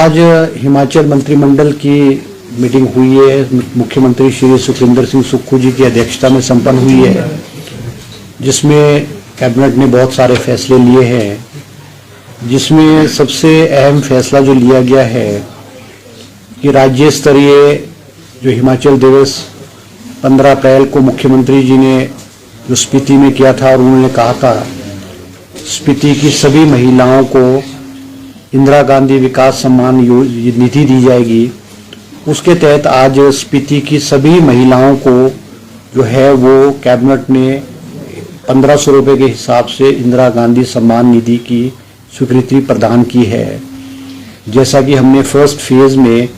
आज हिमाचल मंत्रिमंडल की मीटिंग हुई है। मुख्यमंत्री श्री सुखविंदर सिंह सुक्खू जी की अध्यक्षता में संपन्न हुई है, जिसमें कैबिनेट ने बहुत सारे फैसले लिए हैं। जिसमें सबसे अहम फैसला जो लिया गया है कि राज्य स्तरीय जो हिमाचल दिवस 15 अप्रैल को मुख्यमंत्री जी ने जो स्पीति में किया था, और उन्होंने कहा था स्पीति की सभी महिलाओं को इंदिरा गांधी विकास सम्मान निधि दी जाएगी। उसके तहत आज स्पीति की सभी महिलाओं को जो है वो कैबिनेट ने 1500 रुपये के हिसाब से इंदिरा गांधी सम्मान निधि की स्वीकृति प्रदान की है। जैसा कि हमने फर्स्ट फेज में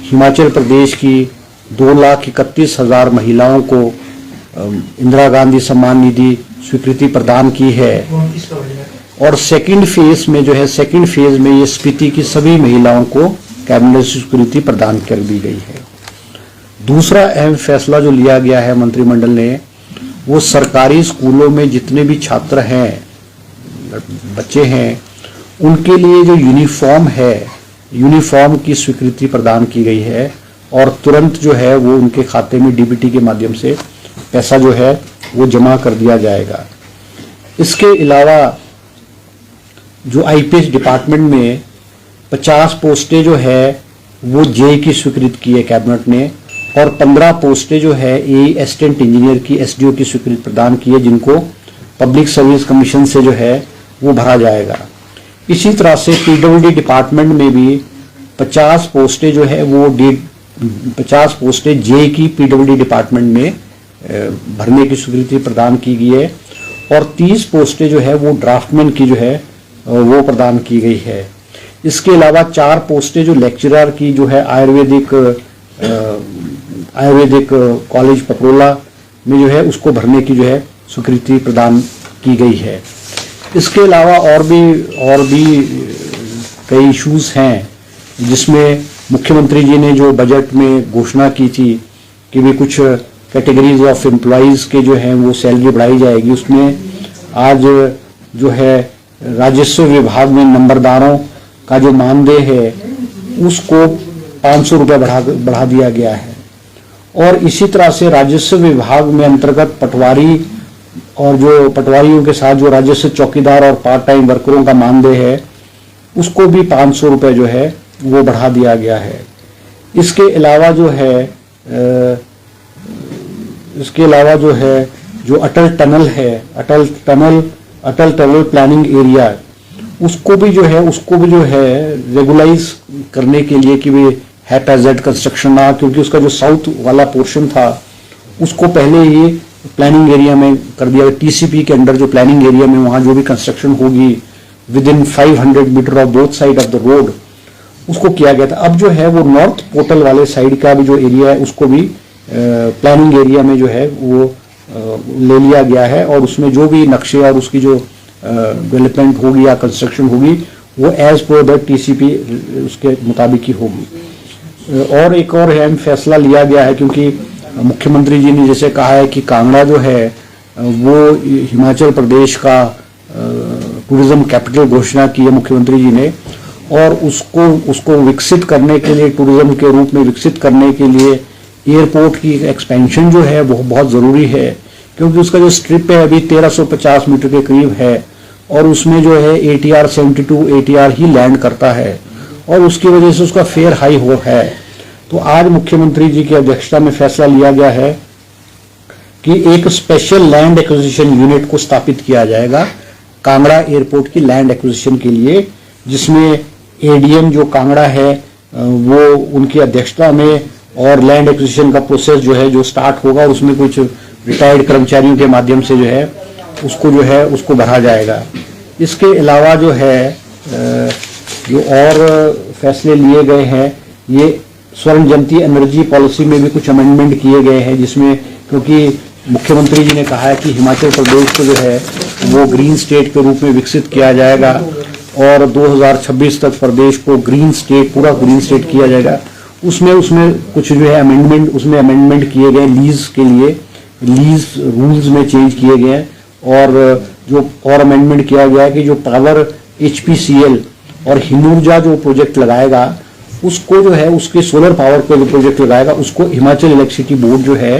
हिमाचल प्रदेश की 2,31,000 महिलाओं को इंदिरा गांधी सम्मान निधि स्वीकृति प्रदान की है, और सेकंड फेज में जो है ये स्पीति की सभी महिलाओं को कैबिनेट स्वीकृति प्रदान कर दी गई है। दूसरा अहम फैसला जो लिया गया है मंत्रिमंडल ने, वो सरकारी स्कूलों में जितने भी छात्र हैं, बच्चे हैं, उनके लिए जो यूनिफॉर्म है, यूनिफॉर्म की स्वीकृति प्रदान की गई है, और तुरंत जो है वो उनके खाते में डीबीटी के माध्यम से पैसा जो है वो जमा कर दिया जाएगा। इसके अलावा जो आईपीएस डिपार्टमेंट में 50 पोस्टें जो है वो जेई की स्वीकृत की है कैबिनेट ने, और 15 पोस्टें जो है असिस्टेंट इंजीनियर की एसडीओ की स्वीकृति प्रदान की है, जिनको पब्लिक सर्विस कमीशन से जो है वो भरा जाएगा। इसी तरह से पीडब्ल्यूडी डिपार्टमेंट में भी 50 पोस्टें जो है वो 50 पोस्टें जेई की पीडब्ल्यूडी डिपार्टमेंट में भरने की स्वीकृति प्रदान की गई है, और 30 पोस्टें जो है वो ड्राफ्टमैन की जो है वो प्रदान की गई है। इसके अलावा 4 पोस्टें जो लेक्चरर की जो है आयुर्वेदिक कॉलेज पपरोला में जो है उसको भरने की जो है स्वीकृति प्रदान की गई है। इसके अलावा और भी कई इश्यूज हैं, जिसमें मुख्यमंत्री जी ने जो बजट में घोषणा की थी कि भी कुछ कैटेगरीज ऑफ एम्प्लॉयज़ के जो हैं वो सैलरी बढ़ाई जाएगी। उसमें आज जो है राजस्व विभाग में नंबरदारों का जो मानदेय है उसको 500 रुपये बढ़ा दिया गया है, और इसी तरह से राजस्व विभाग में अंतर्गत पटवारी और जो पटवारियों के साथ जो राजस्व चौकीदार और पार्ट टाइम वर्करों का मानदेय है उसको भी 500 रुपये जो है वो बढ़ा दिया गया है। इसके अलावा जो है जो अटल टनल है, अटल टनल प्लानिंग एरिया, उसको भी जो है रेगुलाइज करने के लिए कि वे हैप्पैज़र्ड कंस्ट्रक्शन ना, क्योंकि उसका जो साउथ वाला पोर्शन था उसको पहले ही प्लानिंग एरिया में कर दिया गया। टीसीपी के अंडर जो प्लानिंग एरिया में वहाँ जो भी कंस्ट्रक्शन होगी within 500 metre of both side of the road, उसको किया गया था। अब जो है वो नॉर्थ पोर्टल वाले साइड का भी जो एरिया है उसको भी प्लानिंग एरिया में जो है वो ले लिया गया है, और उसमें जो भी नक्शे और उसकी जो डेवलपमेंट होगी या कंस्ट्रक्शन होगी वो एज पर द टीसीपी उसके मुताबिक ही होगी। और एक और अहम फैसला लिया गया है, क्योंकि मुख्यमंत्री जी ने जैसे कहा है कि कांगड़ा जो है वो हिमाचल प्रदेश का टूरिज्म कैपिटल घोषणा की है मुख्यमंत्री जी ने, और उसको विकसित करने के लिए, टूरिज्म के रूप में विकसित करने के लिए एयरपोर्ट की एक्सपेंशन जो है वो बहुत ज़रूरी है, क्योंकि उसका जो स्ट्रिप है अभी 1350 मीटर के करीब है, और उसमें जो है ATR 72 ATR ही लैंड करता है, और उसकी वजह से उसका फेयर हाई है। तो आज मुख्यमंत्री जी की अध्यक्षता में फैसला लिया गया है कि एक स्पेशल लैंड एक्विजिशन यूनिट को स्थापित किया जाएगा कांगड़ा एयरपोर्ट की लैंड एक्विजिशन के लिए, जिसमें ADM जो कांगड़ा है वो उनकी अध्यक्षता में, और लैंड एक्विजिशन का प्रोसेस जो है जो स्टार्ट होगा, उसमें कुछ रिटायर्ड कर्मचारियों के माध्यम से जो है उसको भरा जाएगा। इसके अलावा जो है जो और फैसले लिए गए हैं, ये स्वर्ण जयंती एनर्जी पॉलिसी में भी कुछ अमेंडमेंट किए गए हैं, जिसमें क्योंकि मुख्यमंत्री जी ने कहा है कि हिमाचल प्रदेश को जो है वो ग्रीन स्टेट के रूप में विकसित किया जाएगा, और 2026 तक प्रदेश को पूरा ग्रीन स्टेट किया जाएगा। उसमें कुछ जो है अमेंडमेंट किए गए लीज के लिए, लीज रूल्स में चेंज किए गए, और जो और अमेंडमेंट किया गया है कि जो पावर HPCL और हिमूर्जा जो प्रोजेक्ट लगाएगा उसको जो है, उसके सोलर पावर का जो प्रोजेक्ट लगाएगा उसको हिमाचल इलेक्ट्रिसिटी बोर्ड जो है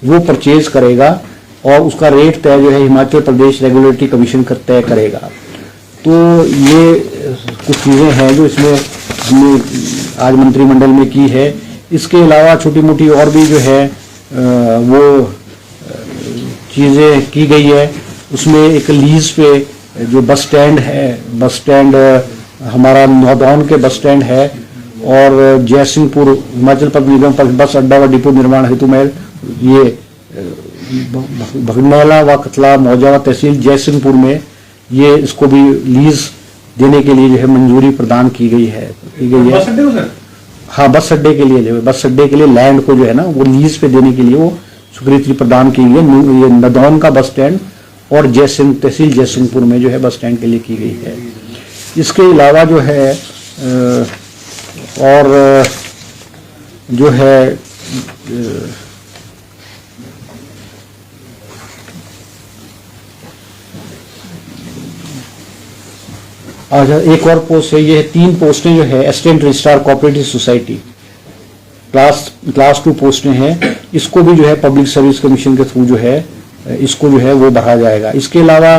वो परचेज करेगा और उसका रेट तय जो है हिमाचल प्रदेश रेगुलेटरी कमीशन तय करेगा। तो ये कुछ चीज़ें हैं जो इसमें हमने आज मंत्रिमंडल में की है। इसके अलावा छोटी मोटी और भी जो है वो चीज़ें की गई है। उसमें एक लीज पे जो बस स्टैंड है, बस स्टैंड हमारा नौदौन के बस स्टैंड है और जयसिंहपुर हिमाचल पथ निगम पर बस अड्डा व डिपो निर्माण हेतु में ये भगनैला व कतला मौजा व तहसील जयसिंहपुर में ये इसको भी लीज देने के लिए जो है मंजूरी प्रदान की गई है। हाँ, बस अड्डे के लिए, बस अड्डे के लिए लैंड को जो है ना वो लीज पे देने के लिए वो स्वीकृति प्रदान की गई है। ये नदौन का बस स्टैंड और तहसील जयसिंहपुर में जो है बस स्टैंड के लिए की गई है। इसके अलावा जो है और जो है अच्छा, एक और पोस्ट है, ये 3 पोस्टें जो है assistant registrar cooperative society class 2 पोस्टें हैं। इसको भी जो है पब्लिक सर्विस कमीशन के थ्रू जो है इसको जो है वो बढ़ा जाएगा। इसके अलावा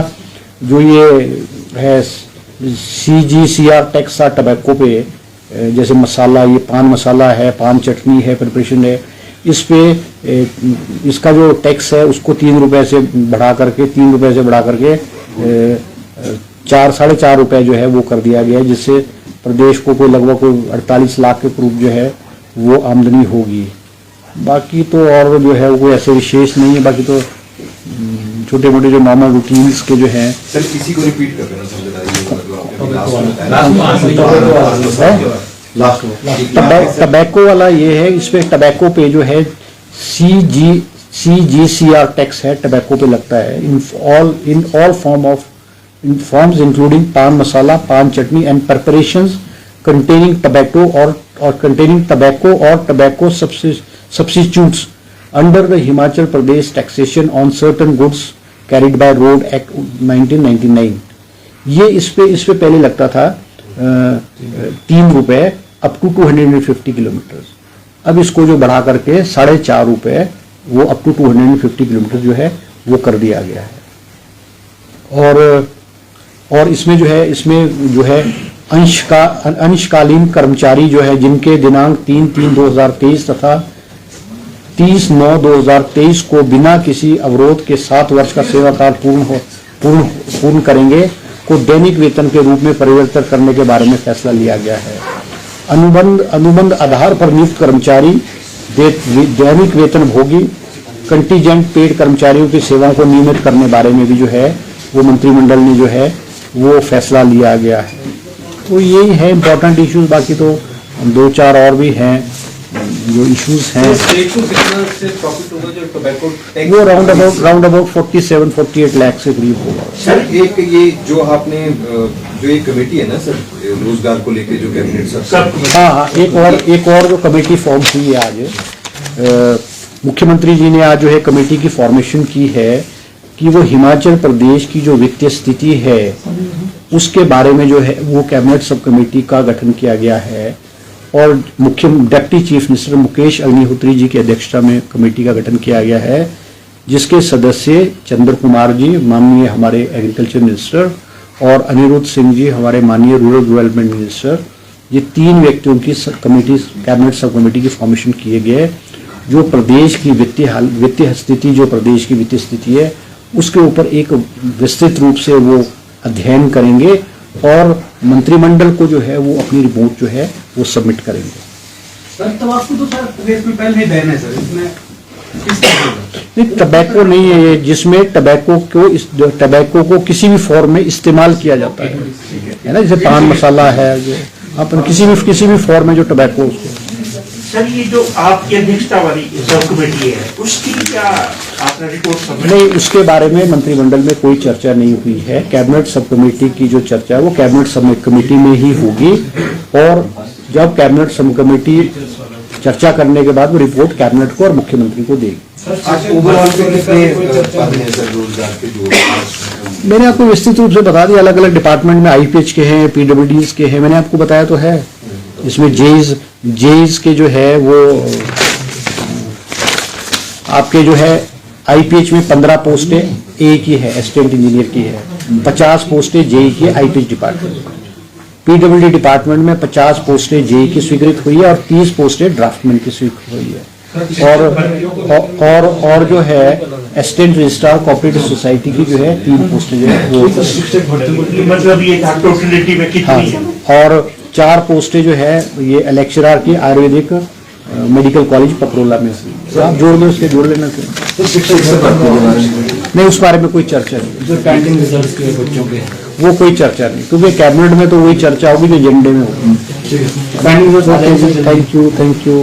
जो ये है CGCR टैक्स टबैको पे, जैसे मसाला, ये पान मसाला है, पान चटनी है, प्रिपरेशन है, इस पे इसका जो टैक्स है उसको 3 रुपए से बढ़ा करके 4-4.5 रुपए जो है वो कर दिया गया है, जिससे प्रदेश को कोई लगभग 48 लाख के करीब जो है वो आमदनी होगी। बाकी तो और जो है वो कोई ऐसे विशेष नहीं है। बाकी तो छोटे मोटे जो नॉर्मल रूटीन्स के जो हैं। सर किसी को रिपीट कर देना टबैको वाला ये है। इस पे टबैको पे जो है CGCR टैक्स है, टबैको पे लगता है in all forms including paan masala, paan chutney and preparations containing tobacco or containing tobacco or tobacco substitutes under the Himachal Pradesh taxation on certain goods carried by road act 1999। ये इस पे पहले लगता था 3 रुपए अप टू 250 किलोमीटर। अब इसको जो बढ़ा करके 4.5 रुपए वो अप टू 250 किलोमीटर जो है वो कर दिया गया है। और इसमें जो है अंशकालीन कर्मचारी जो है जिनके दिनांक 3/3/2023 तथा 30/9/2023 को बिना किसी अवरोध के 7 वर्ष का सेवा काल पूर्ण करेंगे को दैनिक वेतन के रूप में परिवर्तित करने के बारे में फैसला लिया गया है। अनुबंध आधार पर नियुक्त कर्मचारी दैनिक वेतन भोगी कंटीजेंट पेड कर्मचारियों की सेवाओं को नियमित करने बारे में भी जो है वो मंत्रिमंडल ने जो है वो फैसला लिया गया है। तो यही है इम्पोर्टेंट इश्यूज। बाकी तो 2-4 और भी हैं जो इश्यूज हैं। वो राउंड अबाउट 47-48 लाख से करीब होगा। सर एक ये जो आपने जो एक कमेटी है ना सर रोजगार को लेके जो कैबिनेट सर, हाँ, एक और जो कमेटी फॉर्म हुई है आज, मुख्यमंत्री जी ने आज जो है कमेटी की फॉर्मेशन की है कि वो हिमाचल प्रदेश की जो वित्तीय स्थिति है उसके बारे में जो है वो कैबिनेट सब कमेटी का गठन किया गया है और deputy chief minister Mukesh Agnihotri ji की अध्यक्षता में कमेटी का गठन किया गया है, जिसके सदस्य चंद्र कुमार जी माननीय हमारे एग्रीकल्चर मिनिस्टर और अनिरुद्ध सिंह जी हमारे माननीय रूरल डेवलपमेंट मिनिस्टर, ये 3 व्यक्तियों की कमेटी कैबिनेट सब कमेटी की फॉर्मेशन किए गए जो प्रदेश की वित्तीय स्थिति, जो प्रदेश की वित्तीय स्थिति है उसके ऊपर एक विस्तृत रूप से वो अध्ययन करेंगे और मंत्रिमंडल को जो है वो अपनी रिपोर्ट जो है वो सबमिट करेंगे। सर तंबाकू तो सर प्रदेश में पहले ही बैन है सर, इसमें नहीं, टबैको नहीं है ये, जिसमें टबैको को किसी भी फॉर्म में इस्तेमाल किया जाता है ना, जैसे पान मसाला है, अपन किसी भी फॉर्म में जो टबैको। सर ये जो आपकी अध्यक्षता वाली सब कमेटी है उसकी क्या आपने रिपोर्ट सबमिट? नहीं, उसके बारे में मंत्रिमंडल में कोई चर्चा नहीं हुई है। कैबिनेट सब कमेटी की जो चर्चा है वो कैबिनेट सब कमेटी में ही होगी और जब कैबिनेट सब कमेटी चर्चा करने के बाद वो रिपोर्ट कैबिनेट को और मुख्यमंत्री को देगी। ओवरऑल मैंने आपको विस्तृत रूप से बता दिया, अलग अलग डिपार्टमेंट में आईपीएच के हैं, पीडब्ल्यूडीज के हैं, मैंने आपको बताया तो है। इसमें जेईज के जो है वो आपके जो है आईपीएच में 15 पोस्टें ए की है, असिस्टेंट इंजीनियर की है, 50 पोस्टें जेई की है आईपीएच डिपार्टमेंट में। पीडब्ल्यूडी डिपार्टमेंट में 50 पोस्टें जेई की स्वीकृत हुई है और 30 पोस्टें ड्राफ्टमैन की स्वीकृत हुई है। और जो है असिस्टेंट रजिस्ट्रार कोऑपरेटिव सोसाइटी की जो है 3 पोस्टें जो है वो, मतलब ये टोटलिटी में कितनी है? और 4 पोस्टें जो है ये लेक्चरर की आयुर्वेदिक मेडिकल कॉलेज पपरोला में हुई। तो आप जोड़ दो, उसके जोड़ लेना नहीं, उस बारे में कोई चर्चा नहीं, जो पेंडिंग रिजल्ट्स के बच्चों के वो कोई चर्चा नहीं, क्योंकि कैबिनेट में तो वही चर्चा होगी जो एजेंडे में होगी। Thank you.